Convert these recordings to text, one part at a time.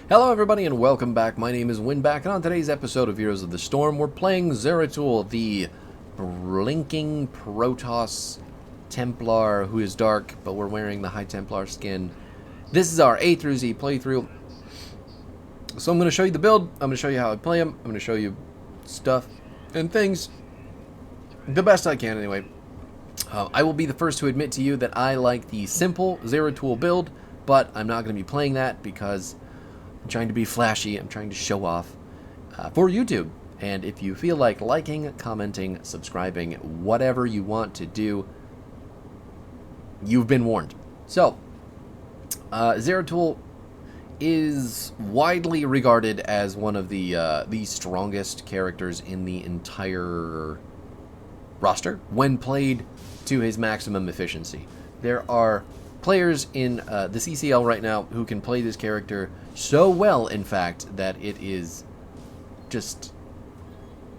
Hello everybody and welcome back. My name is Winback, and on today's episode of Heroes of the Storm, we're playing Zeratul, the blinking Protoss Templar who is dark, but we're wearing the High Templar skin. This is our A through Z playthrough. So I'm going to show you the build, I'm going to show you how I play them, I'm going to show you stuff and things, the best I can anyway. I will be the first to admit to you that I like the simple Zeratul build, but I'm not going to be playing that because I'm trying to be flashy, I'm trying to show off for YouTube. And if you feel like liking, commenting, subscribing, whatever you want to do, you've been warned. So, Zeratul is widely regarded as one of the strongest characters in the entire roster when played to his maximum efficiency. There are players in the CCL right now who can play this character so well, in fact, that it is just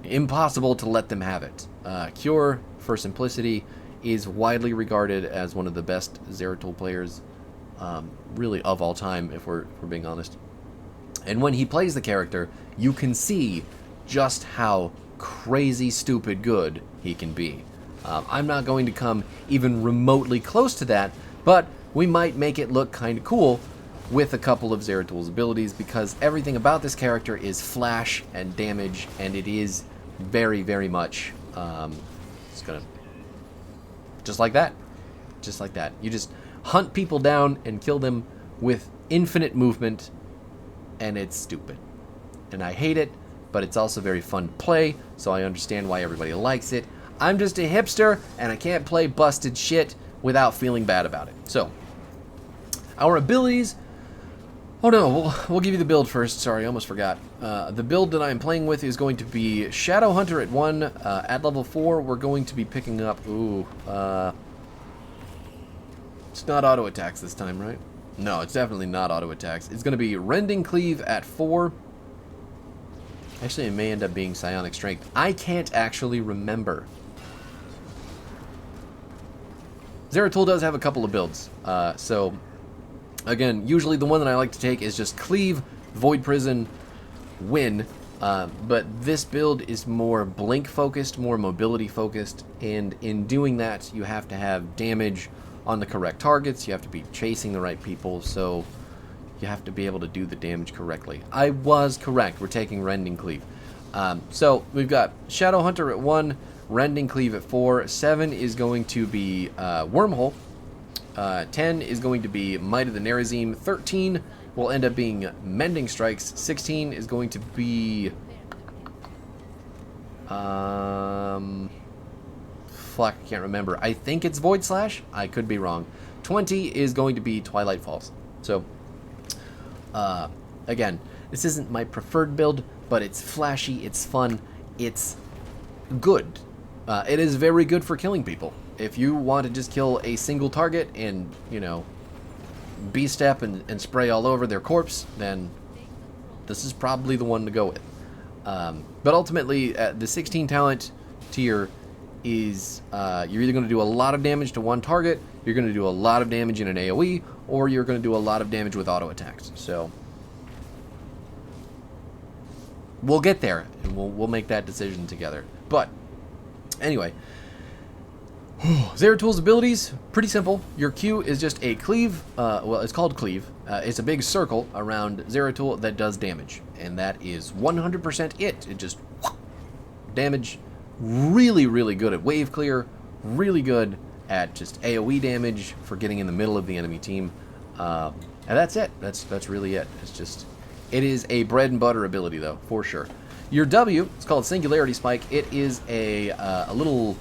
impossible to let them have it. Cure, for simplicity, is widely regarded as one of the best Zeratul players, really of all time, if we're being honest. And when he plays the character, you can see just how crazy stupid good he can be. I'm not going to come even remotely close to that, but we might make it look kind of cool with a couple of Zeratul's abilities, because everything about this character is flash and damage, and it is very, very much it's gonna just like that. You just hunt people down and kill them with infinite movement, and it's stupid. And I hate it, but it's also very fun to play, so I understand why everybody likes it. I'm just a hipster, and I can't play busted shit without feeling bad about it. So, our abilities... Oh no, we'll give you the build first. Sorry, I almost forgot. The build that I'm playing with is going to be Shadow Hunter at 1. At level 4, we're going to be picking up... it's not auto attacks this time, right? No, it's definitely not auto attacks. It's going to be Rending Cleave at 4. Actually, it may end up being Psionic Strength. I can't actually remember. Zeratul does have a couple of builds. So, again, usually the one that I like to take is just Cleave, Void Prison, Win. But this build is more blink focused, more mobility focused. And in doing that, you have to have damage on the correct targets. You have to be chasing the right people. So you have to be able to do the damage correctly. I was correct. We're taking Rending Cleave. So we've got Shadow Hunter at 1, Rending Cleave at 4, 7 is going to be Wormhole, 10 is going to be Might of the Nerazim, 13 will end up being Mending Strikes, 16 is going to be... fuck, I can't remember. I think it's Void Slash. I could be wrong. 20 is going to be Twilight Falls. So, again, this isn't my preferred build, but it's flashy, it's fun, it's good. It is very good for killing people. If you want to just kill a single target and, you know, B-step and spray all over their corpse, then this is probably the one to go with. But ultimately, the 16 talent tier is you're either going to do a lot of damage to one target, you're going to do a lot of damage in an AoE, or you're going to do a lot of damage with auto attacks. So we'll get there, and we'll make that decision together. But anyway, Zeratul's abilities, pretty simple. Your Q is just a cleave, well, it's called cleave. It's a big circle around Zeratul that does damage, and that is 100% it. It just damage. Really, really good at wave clear, really good at just AoE damage for getting in the middle of the enemy team. And that's it. That's really it. It is a bread and butter ability, though, for sure. Your W, it's called Singularity Spike. It is a little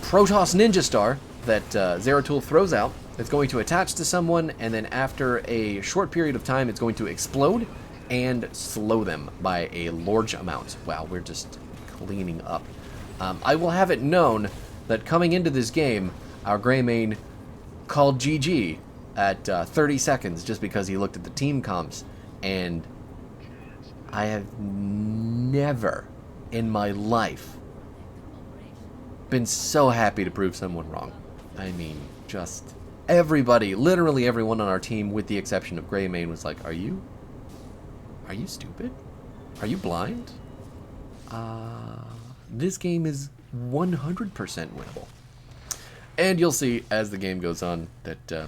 Protoss Ninja Star that Zeratul throws out. It's going to attach to someone, and then after a short period of time, it's going to explode and slow them by a large amount. Wow, we're just cleaning up. I will have it known that coming into this game, our Greymane called GG at 30 seconds just because he looked at the team comps, and I have never in my life been so happy to prove someone wrong. I mean, just everybody, literally everyone on our team, with the exception of Greymane, was like, are you Are you stupid? Are you blind? This game is 100% winnable. And you'll see as the game goes on that,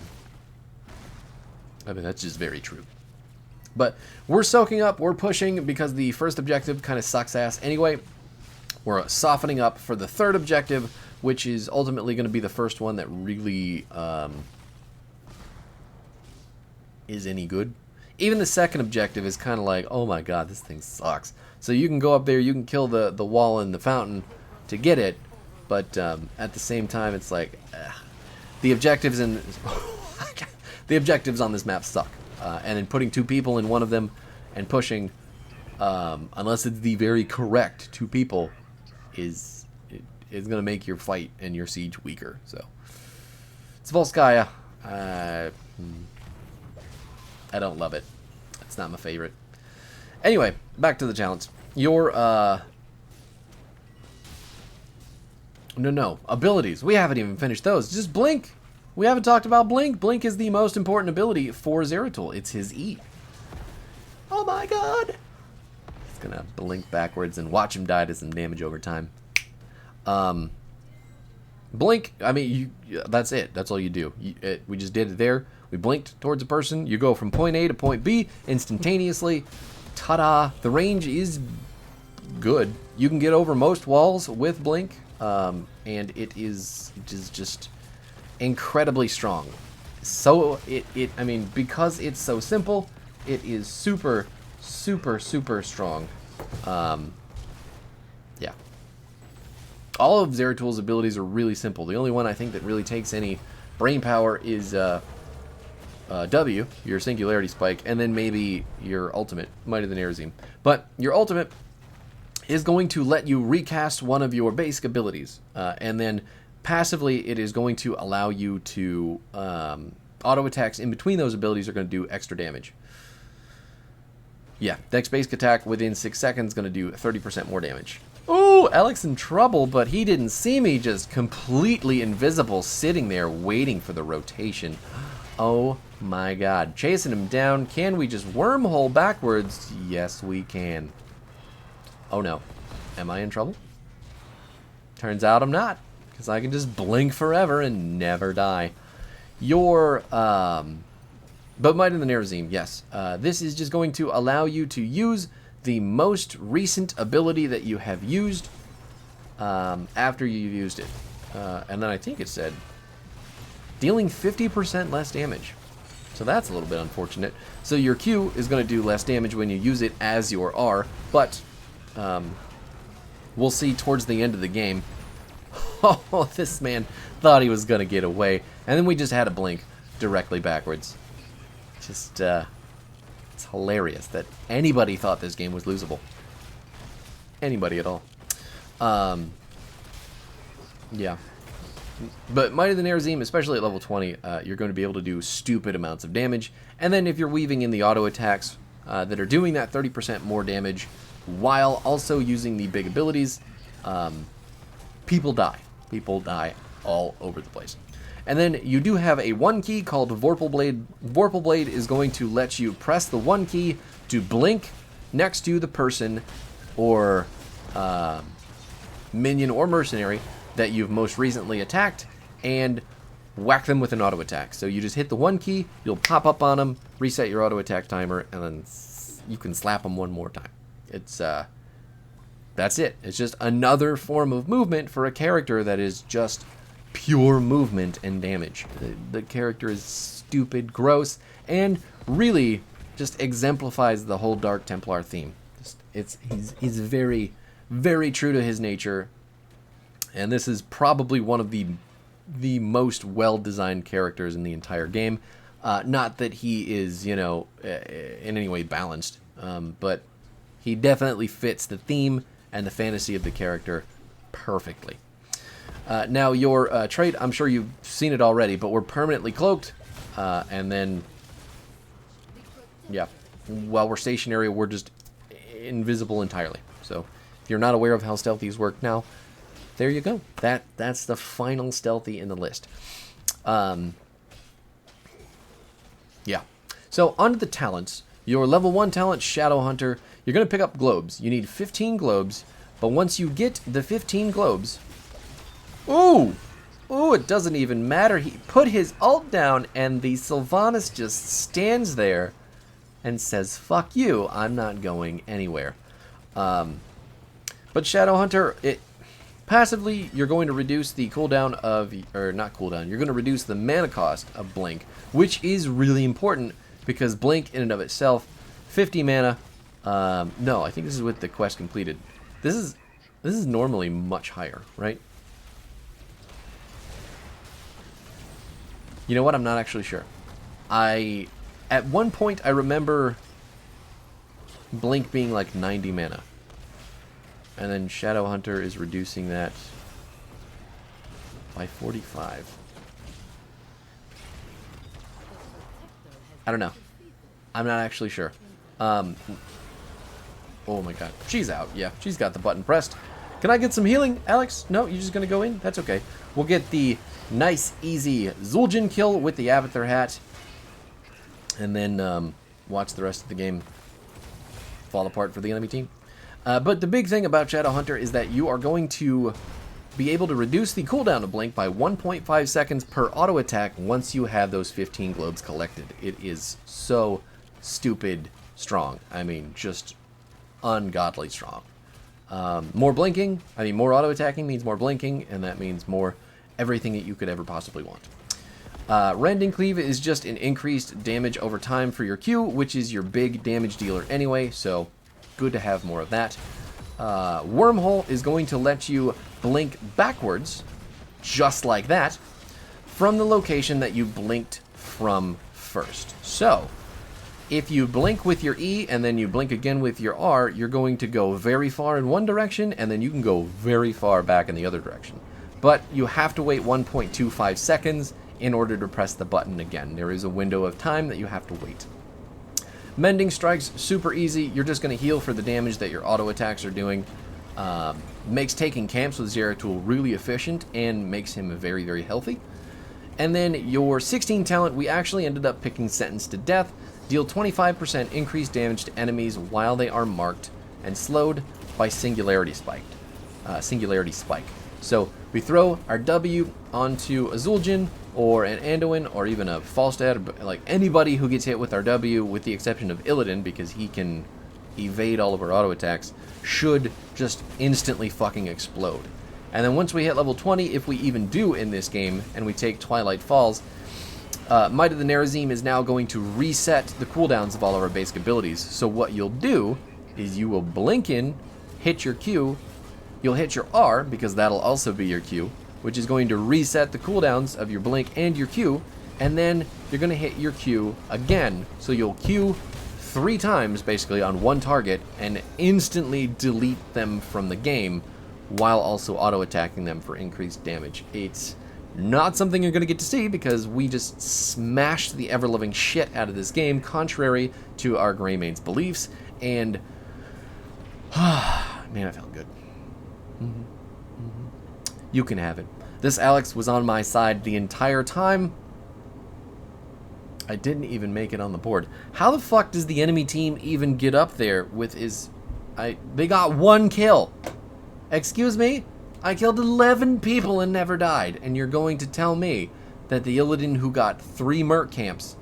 I mean, that's just very true. But we're soaking up, we're pushing because the first objective kind of sucks ass anyway. We're softening up for the third objective, which is ultimately going to be the first one that really is any good. Even the second objective is kind of like, oh my god, this thing sucks. So you can go up there, you can kill the wall and the fountain to get it, but at the same time, it's like, the objectives in the objectives on this map suck. And then putting two people in one of them and pushing, unless it's the very correct two people, is going to make your fight and your siege weaker. So it's Volskaya. I don't love it. It's not my favorite. Anyway, back to the challenge. Your no abilities. We haven't even finished those. Just blink. We haven't talked about blink. Blink is the most important ability for Zeratul. It's his E. Oh my god. He's gonna blink backwards and watch him die to some damage over time. Blink, I mean, that's it. That's all you do. We just did it there. We blinked towards a person. You go from point A to point B instantaneously. Ta-da. The range is good. You can get over most walls with blink, and it is just incredibly strong. So I mean, because it's so simple, it is super strong. Yeah. All of Zeratul's abilities are really simple. The only one I think that really takes any brain power is W, your Singularity Spike, and then maybe your ultimate, Might of the Nerazim. But your ultimate is going to let you recast one of your basic abilities, and then passively it is going to allow you to auto attacks in between those abilities are going to do extra damage. Yeah, Dex basic attack within 6 seconds going to do 30% more damage. Ooh, Alex in trouble, but he didn't see me, just completely invisible, sitting there waiting for the rotation. Oh my god. Chasing him down. Can we just wormhole backwards? Yes, we can. Oh no. Am I in trouble? Turns out I'm not, because I can just blink forever and never die. But Might of the Nerazim, yes. This is just going to allow you to use the most recent ability that you have used after you've used it. And then I think it said dealing 50% less damage. So that's a little bit unfortunate. So your Q is going to do less damage when you use it as your R, but we'll see towards the end of the game. Oh, this man thought he was going to get away. And then we just had a blink directly backwards. Just, it's hilarious that anybody thought this game was losable. Anybody at all. Yeah. But Might of the Nerazim, especially at level 20, you're going to be able to do stupid amounts of damage. And then if you're weaving in the auto attacks that are doing that 30% more damage, while also using the big abilities, people die. People die all over the place. And then you do have a 1 key called Vorpal Blade. Vorpal Blade is going to let you press the 1 key to blink next to the person or minion or mercenary that you've most recently attacked and whack them with an auto attack. So you just hit the 1 key, you'll pop up on them, reset your auto attack timer, and then you can slap them one more time. It's that's it. It's just another form of movement for a character that is just pure movement and damage. The character is stupid, gross, and really just exemplifies the whole Dark Templar theme. He's very, very true to his nature, and this is probably one of the most well-designed characters in the entire game. Not that he is, you know, in any way balanced, but he definitely fits the theme and the fantasy of the character perfectly. Now, your trait, I'm sure you've seen it already, but we're permanently cloaked, and then, yeah, while we're stationary, we're just invisible entirely. So, if you're not aware of how stealthies work now, there you go. That's the final stealthy in the list. Yeah. So, onto the talents. Your level 1 talent, Shadow Hunter, you're going to pick up globes. You need 15 globes, but once you get the 15 globes... Ooh! Ooh, it doesn't even matter. He put his ult down, and the Sylvanas just stands there and says, fuck you, I'm not going anywhere. But Shadow Hunter, passively, you're going to reduce the cooldown of... Or, not cooldown. You're going to reduce the mana cost of Blink, which is really important, because Blink, in and of itself, 50 mana... no, I think this is with the quest completed. This is normally much higher, right? You know what? I'm not actually sure. At one point, I remember Blink being like 90 mana. And then Shadow Hunter is reducing that by 45. I don't know. I'm not actually sure. Oh my god. She's out. Yeah, she's got the button pressed. Can I get some healing, Alex? No, you're just going to go in? That's okay. We'll get the nice, easy Zul'jin kill with the Abathur hat. And then watch the rest of the game fall apart for the enemy team. But the big thing about Shadow Hunter is that you are going to be able to reduce the cooldown of Blink by 1.5 seconds per auto attack once you have those 15 globes collected. It is so stupid strong. I mean, just ungodly strong. More blinking, more auto attacking means more blinking, and that means more everything that you could ever possibly want. Rending Cleave is just an increased damage over time for your Q, which is your big damage dealer anyway, so good to have more of that. Wormhole is going to let you blink backwards, just like that, from the location that you blinked from first. So, if you blink with your E and then you blink again with your R, you're going to go very far in one direction, and then you can go very far back in the other direction. But you have to wait 1.25 seconds in order to press the button again. There is a window of time that you have to wait. Mending Strike's super easy. You're just going to heal for the damage that your auto attacks are doing. Makes taking camps with Zeratul really efficient and makes him very, very healthy. And then your 16 talent, we actually ended up picking Sentence to Death. Deal 25% increased damage to enemies while they are marked and slowed by Singularity Spike. So we throw our W onto a Zul'jin or an Anduin or even a Falstad, like anybody who gets hit with our W, with the exception of Illidan, because he can evade all of our auto attacks, should just instantly fucking explode. And then once we hit level 20, if we even do in this game, and we take Twilight Falls, Might of the Nerazim is now going to reset the cooldowns of all of our basic abilities. So what you'll do is you will blink in, hit your Q, you'll hit your R, because that'll also be your Q, which is going to reset the cooldowns of your blink and your Q, and then you're going to hit your Q again. So you'll Q 3 times, basically, on one target, and instantly delete them from the game, while also auto-attacking them for increased damage. It's not something you're going to get to see, because we just smashed the ever-loving shit out of this game, contrary to our Greymaine's beliefs, and... man, I felt good. You can have it. This Alex was on my side the entire time. I didn't even make it on the board. How the fuck does the enemy team even get up there with his... They got 1 kill. Excuse me? I killed 11 people and never died. And you're going to tell me that the Illidan who got 3 merc camps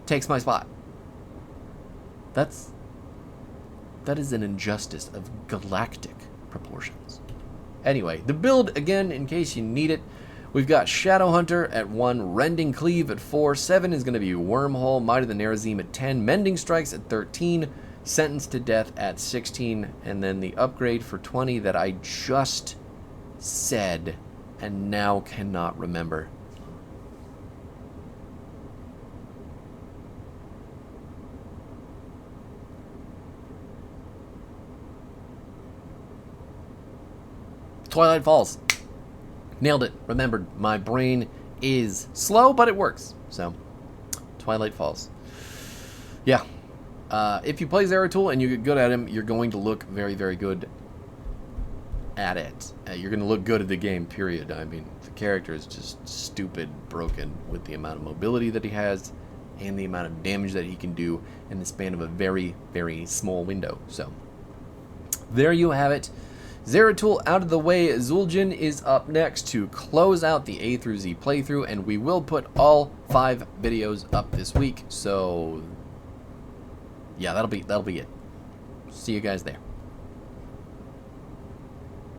takes my spot. That is an injustice of galactic proportions. Anyway, the build, again, in case you need it, we've got Shadow Hunter at 1, Rending Cleave at 4, 7 is going to be Wormhole, Might of the Nerazim at 10, Mending Strikes at 13, Sentence to Death at 16, and then the upgrade for 20 that I just said and now cannot remember. Twilight Falls. Nailed it. Remembered. My brain is slow, but it works. So, Twilight Falls. Yeah. If you play Zeratul and you get good at him, you're going to look very, very good at it. You're going to look good at the game, period. I mean, the character is just stupid broken with the amount of mobility that he has and the amount of damage that he can do in the span of a very, very small window. So, there you have it. Zeratul out of the way. Zul'jin is up next to close out the A through Z playthrough, and we will put all 5 videos up this week. So, yeah, that'll be it. See you guys there.